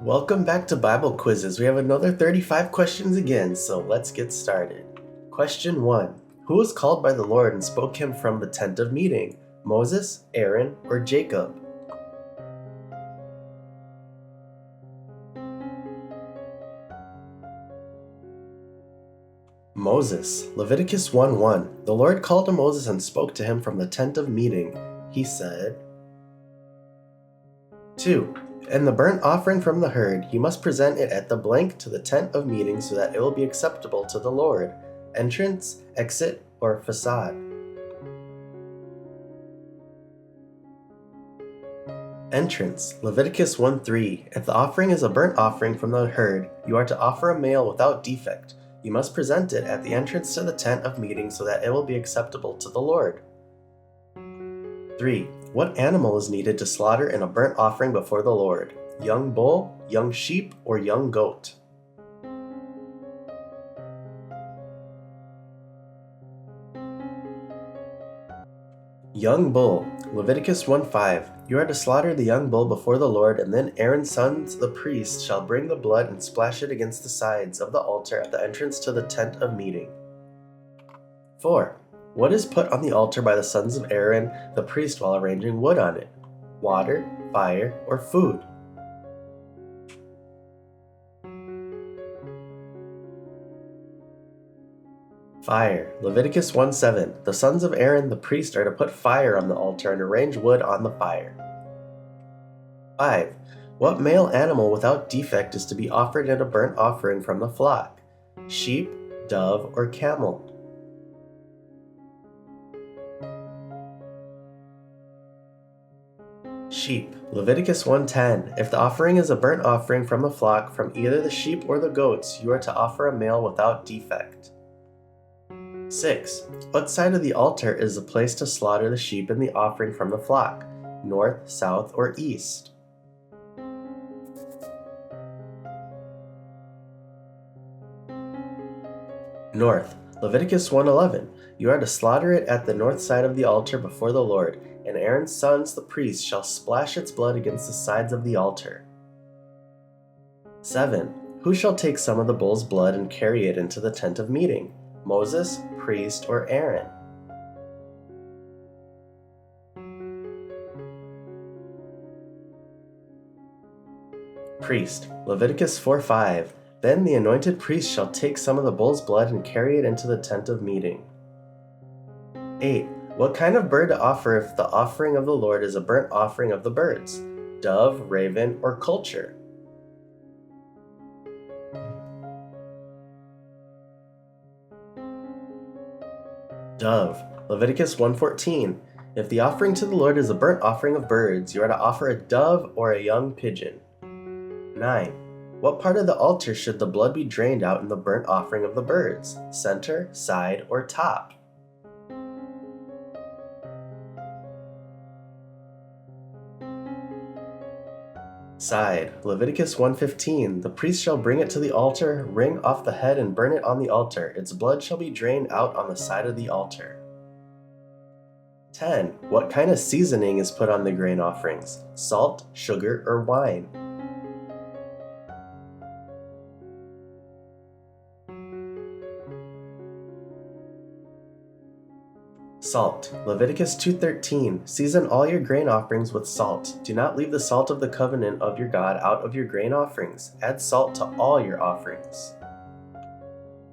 Welcome back to Bible Quizzes. We have another 35 questions again, so let's get started. Question 1. Who was called by the Lord and spoke him from the tent of meeting? Moses, Aaron, or Jacob? Moses. Leviticus 1:1. The Lord called to Moses and spoke to him from the tent of meeting. He said, 2. And the burnt offering from the herd, you must present it at the blank to the tent of meeting so that it will be acceptable to the Lord. Entrance, exit, or facade. Entrance. Leviticus 1:3. If the offering is a burnt offering from the herd, you are to offer a male without defect. You must present it at the entrance to the tent of meeting so that it will be acceptable to the Lord. 3. What animal is needed to slaughter in a burnt offering before the Lord? Young bull, young sheep, or young goat? Young bull. Leviticus 1:5. You are to slaughter the young bull before the Lord, and then Aaron's sons, the priests, shall bring the blood and splash it against the sides of the altar at the entrance to the tent of meeting. 4. What is put on the altar by the sons of Aaron, the priest, while arranging wood on it? Water, fire, or food? Fire. Leviticus 1:7. The sons of Aaron, the priest, are to put fire on the altar and arrange wood on the fire. 5. What male animal without defect is to be offered in a burnt offering from the flock? Sheep, dove, or camel? Sheep. Leviticus 1:10. If the offering is a burnt offering from the flock, from either the sheep or the goats, you are to offer a male without defect. 6. What side of the altar is the place to slaughter the sheep in the offering from the flock? North, south, or east? North. Leviticus 1:11. You are to slaughter it at the north side of the altar before the Lord, and Aaron's sons, the priests, shall splash its blood against the sides of the altar. 7. Who shall take some of the bull's blood and carry it into the tent of meeting? Moses, priest, or Aaron? Priest. Leviticus 4:5. Then the anointed priest shall take some of the bull's blood and carry it into the tent of meeting. 8. What kind of bird to offer if the offering of the Lord is a burnt offering of the birds? Dove, raven, or culture? Dove. Leviticus 1:14. If the offering to the Lord is a burnt offering of birds, you are to offer a dove or a young pigeon. 9. What part of the altar should the blood be drained out in the burnt offering of the birds? Center, side, or top? Side. Leviticus 1:15. The priest shall bring it to the altar, wring off the head, and burn it on the altar. Its blood shall be drained out on the side of the altar. 10. What kind of seasoning is put on the grain offerings? Salt, sugar, or wine? Salt. Leviticus 2:13. Season all your grain offerings with salt. Do not leave the salt of the covenant of your God out of your grain offerings. Add salt to all your offerings.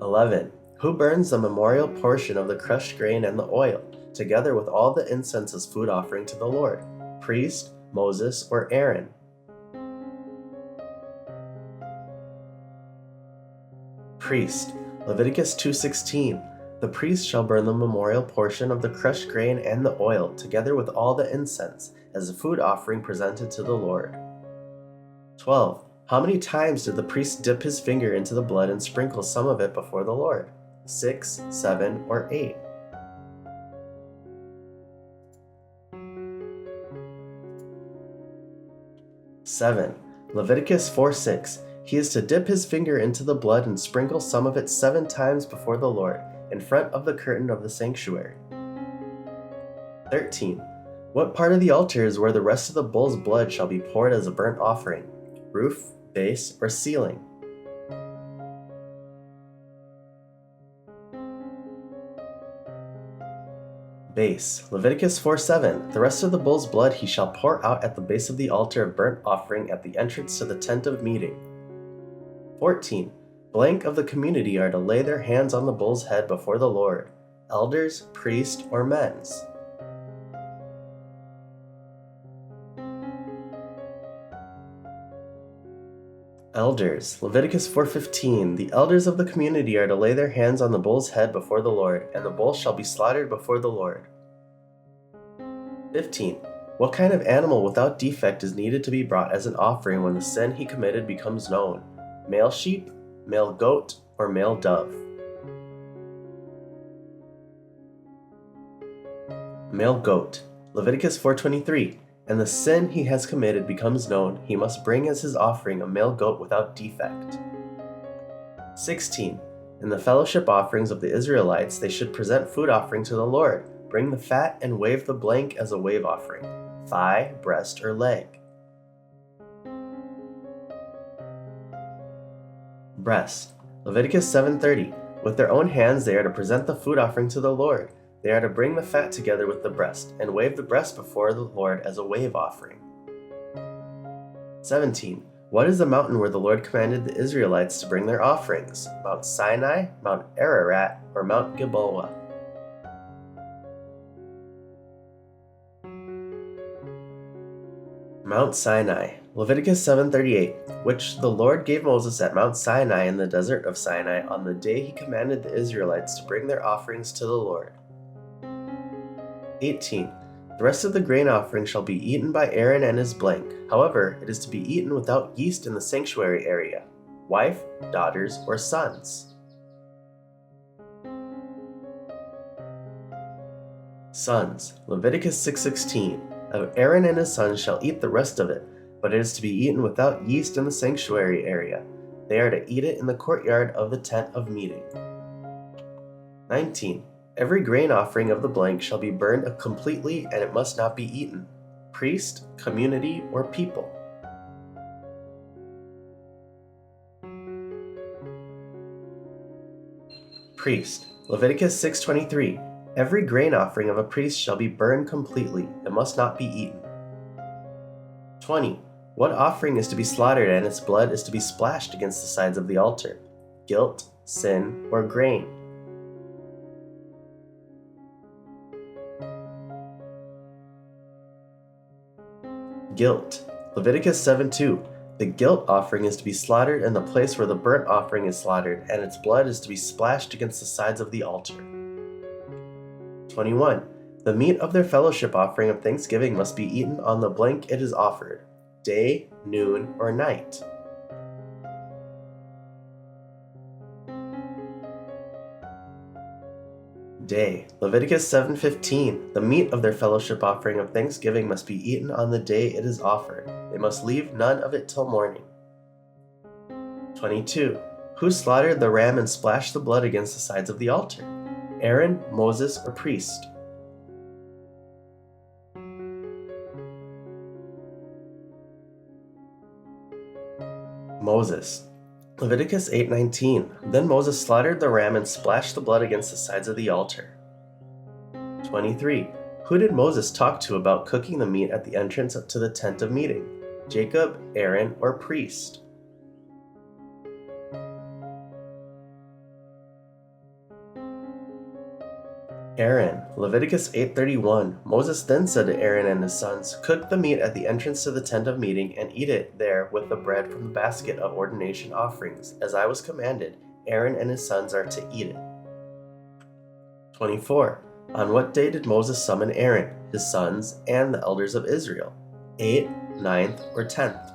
11. Who burns the memorial portion of the crushed grain and the oil, together with all the incense as food offering to the Lord? Priest, Moses, or Aaron? Priest. Leviticus 2:16. The priest shall burn the memorial portion of the crushed grain and the oil, together with all the incense, as a food offering presented to the Lord. 12. How many times did the priest dip his finger into the blood and sprinkle some of it before the Lord? 6, 7, or 8? 7. Leviticus 4:6. He is to dip his finger into the blood and sprinkle some of it 7 times before the Lord, in front of the curtain of the sanctuary. 13. What part of the altar is where the rest of the bull's blood shall be poured as a burnt offering? Roof, base, or ceiling. Base. Leviticus 4:7. The rest of the bull's blood he shall pour out at the base of the altar of burnt offering at the entrance to the tent of meeting. 14. Blank of the community are to lay their hands on the bull's head before the Lord, elders, priests, or men's. Elders. Leviticus 4:15. The elders of the community are to lay their hands on the bull's head before the Lord, and the bull shall be slaughtered before the Lord. 15. What kind of animal without defect is needed to be brought as an offering when the sin he committed becomes known? Male sheep, male goat, or male dove? Male goat. Leviticus 4:23. And the sin he has committed becomes known, he must bring as his offering a male goat without defect. 16. In the fellowship offerings of the Israelites, they should present food offering to the Lord. Bring the fat and wave the blank as a wave offering, thigh, breast, or leg. Breast. Leviticus 7:30. With their own hands they are to present the food offering to the Lord. They are to bring the fat together with the breast, and wave the breast before the Lord as a wave offering. 17. What is the mountain where the Lord commanded the Israelites to bring their offerings? Mount Sinai, Mount Ararat, or Mount Gilboa? Mount Sinai. Leviticus 7:38, which the Lord gave Moses at Mount Sinai in the desert of Sinai on the day he commanded the Israelites to bring their offerings to the Lord. 18. The rest of the grain offering shall be eaten by Aaron and his blank. However, it is to be eaten without yeast in the sanctuary area. Wife, daughters, or sons. Sons. Leviticus 6:16. Aaron and his sons shall eat the rest of it, but it is to be eaten without yeast in the sanctuary area. They are to eat it in the courtyard of the tent of meeting. 19. Every grain offering of the blank shall be burned completely, and it must not be eaten. Priest, community, or people. Priest. Leviticus 6:23. Every grain offering of a priest shall be burned completely, it must not be eaten. 20. What offering is to be slaughtered and its blood is to be splashed against the sides of the altar? Guilt, sin, or grain? Guilt. Leviticus 7:2. The guilt offering is to be slaughtered in the place where the burnt offering is slaughtered, and its blood is to be splashed against the sides of the altar. 21. The meat of their fellowship offering of thanksgiving must be eaten on the blank it is offered, day, noon, or night. Day. Leviticus 7:15. The meat of their fellowship offering of thanksgiving must be eaten on the day it is offered. They must leave none of it till morning. 22. Who slaughtered the ram and splashed the blood against the sides of the altar? Aaron, Moses, or priest? Moses. Leviticus 8:19. Then Moses slaughtered the ram and splashed the blood against the sides of the altar. 23. Who did Moses talk to about cooking the meat at the entrance to the tent of meeting? Jacob, Aaron, or priest? Aaron. Leviticus 8:31. Moses then said to Aaron and his sons, "Cook the meat at the entrance to the tent of meeting and eat it there with the bread from the basket of ordination offerings. As I was commanded, Aaron and his sons are to eat it." 24. On what day did Moses summon Aaron, his sons, and the elders of Israel? 8th, 9th, or 10th?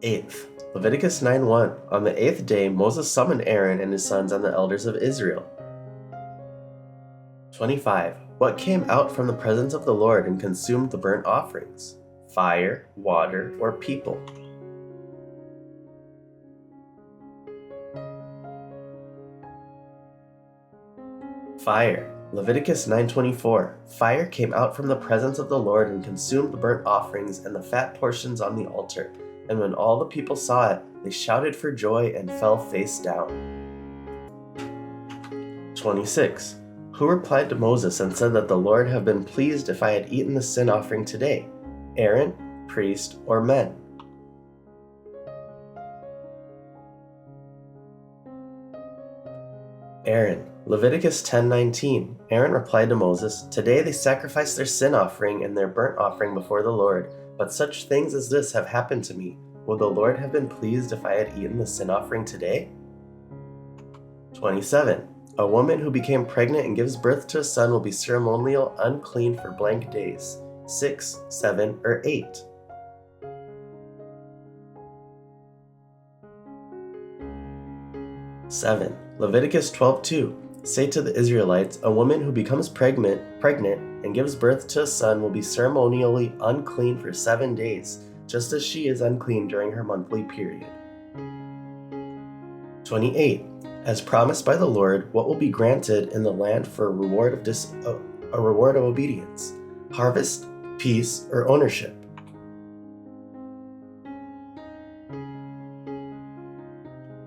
8th. Leviticus 9:1. On the 8th day, Moses summoned Aaron and his sons and the elders of Israel. 25. What came out from the presence of the Lord and consumed the burnt offerings? Fire, water, or people? Fire. Leviticus 9:24. Fire came out from the presence of the Lord and consumed the burnt offerings and the fat portions on the altar. And when all the people saw it, they shouted for joy and fell face down. 26. Who replied to Moses and said that the Lord had been pleased if I had eaten the sin offering today? Aaron, priest, or men? Aaron. Leviticus 10:19. Aaron replied to Moses, "Today they sacrifice their sin offering and their burnt offering before the Lord, but such things as this have happened to me. Would the Lord have been pleased if I had eaten the sin offering today?" 27. A woman who became pregnant and gives birth to a son will be ceremonial unclean for blank days. 6, 7, or 8. 7. Leviticus 12:2. Say to the Israelites, a woman who becomes pregnant and gives birth to a son will be ceremonially unclean for 7 days, just as she is unclean during her monthly period. 28. As promised by the Lord, what will be granted in the land for a reward of obedience? Harvest, peace, or ownership?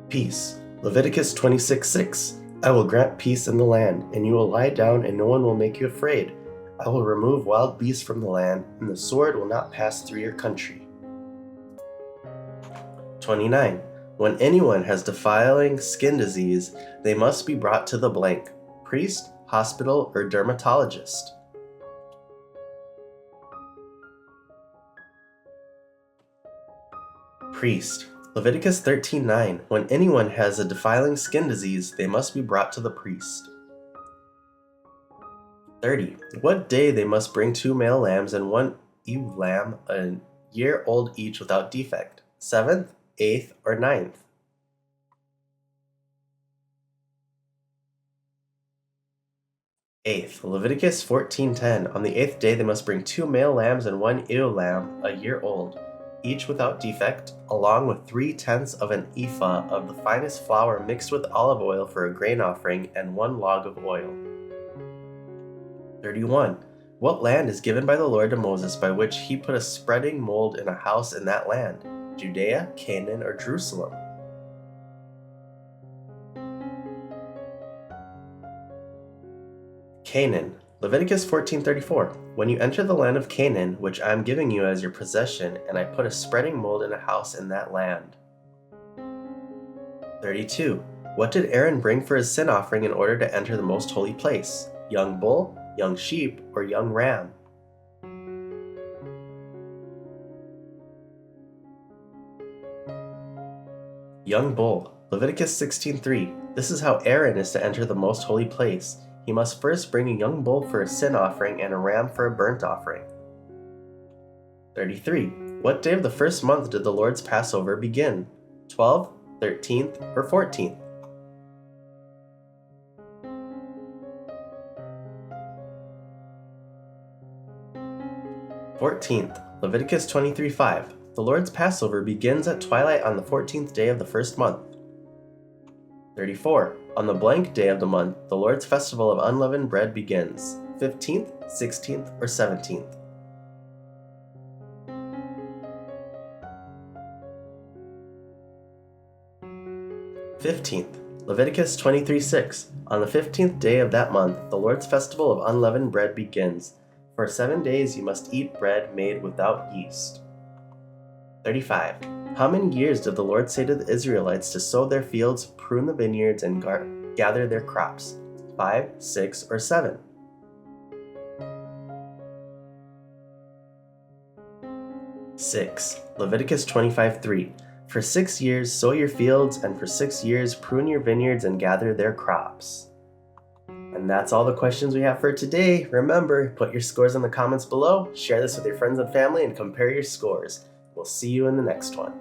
Peace. Leviticus 26:6. I will grant peace in the land, and you will lie down and no one will make you afraid. I will remove wild beasts from the land, and the sword will not pass through your country. 29. When anyone has defiling skin disease, they must be brought to the blank: priest, hospital, or dermatologist. Priest. Leviticus 13:9. When anyone has a defiling skin disease, they must be brought to the priest. 30. What day they must bring 2 male lambs and 1 ewe lamb, a year old each without defect? 7th, 8th, or 9th? 8th. Leviticus 14:10. On the 8th day they must bring 2 male lambs and 1 ewe lamb, a year old, each without defect, along with 3/10 of an ephah of the finest flour mixed with olive oil for a grain offering, and 1 log of oil. 31. What land is given by the Lord to Moses by which he put a spreading mold in a house in that land? Judea, Canaan, or Jerusalem? Canaan. Leviticus 14:34. When you enter the land of Canaan, which I am giving you as your possession, and I put a spreading mold in a house in that land. 32. What did Aaron bring for his sin offering in order to enter the most holy place? Young bull, young sheep, or young ram? Young bull. Leviticus 16:3. This is how Aaron is to enter the most holy place. He must first bring a young bull for a sin offering and a ram for a burnt offering. 33. What day of the first month did the Lord's Passover begin? 12th, 13th, or 14th? 14th. Leviticus 23:5. The Lord's Passover begins at twilight on the 14th day of the first month. 34. On the blank day of the month, the Lord's festival of unleavened bread begins. 15th, 16th, or 17th? 15th. Leviticus 23:6. On the 15th day of that month, the Lord's festival of unleavened bread begins. For 7 days you must eat bread made without yeast. 35. How many years did the Lord say to the Israelites to sow their fields, prune the vineyards, and gather their crops? 5, 6, or 7? 6. Leviticus 25:3. For 6 years sow your fields, and for 6 years prune your vineyards and gather their crops. And that's all the questions we have for today. Remember, put your scores in the comments below, share this with your friends and family, and compare your scores. We'll see you in the next one.